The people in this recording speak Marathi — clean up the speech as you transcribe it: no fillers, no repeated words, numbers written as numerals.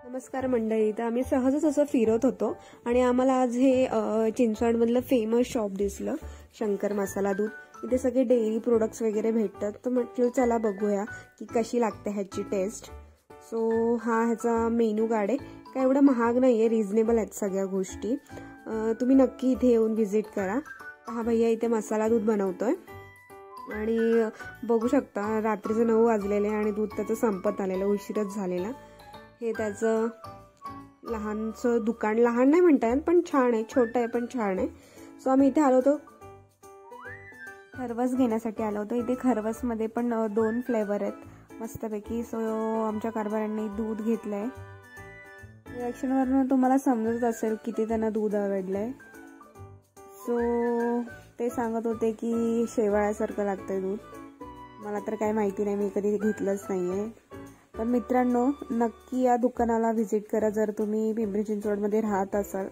नमस्कार मंडळी. तर आम्ही सहजच असं फिरत होतो आणि आम्हाला आज हे चिंचवडमधलं फेमस शॉप दिसलं, शंकर मसाला दूध. इथे सगळे डेअरी प्रोडक्ट्स वगैरे भेटतात. तर म्हटलं चला बघूया की कशी लागते ह्याची टेस्ट. सो हा ह्याचा मेनू कार्ड आहे. काय एवढं महाग नाही आहे, रिझनेबल आहेत सगळ्या गोष्टी. तुम्ही नक्की इथे येऊन व्हिजिट करा. हा भैया इथे मसाला दूध बनवतोय आणि बघू शकता रात्रीचे 9 वाजलेले आणि दूध त्याचं संपत आलेलं, उशीरच झालेला. हे त्याचं लहानसं दुकान, लहान नाही म्हणता येत पण छान आहे, छोटं आहे पण छान आहे. सो आम्ही इथे आलो होतो खरवस घेण्यासाठी आलो होतो. इथे खरवसमध्ये पण 2 फ्लेवर आहेत मस्तपैकी. सो आमच्या कारभाऱ्यांनी दूध घेतलं आहे. रिॲक्शनवरून तुम्हाला समजत असेल किती त्यांना दूध आवडलंय. सो ते सांगत होते की शेवाळ्यासारखं लागतंय दूध. मला तर काही माहिती नाही, मी कधी घेतलंच नाही आहे. पण मित्रांनो, नक्की या दुकानाला व्हिजिट करा जर तुम्ही पिंपरी चिंचवडमध्ये राहत असाल.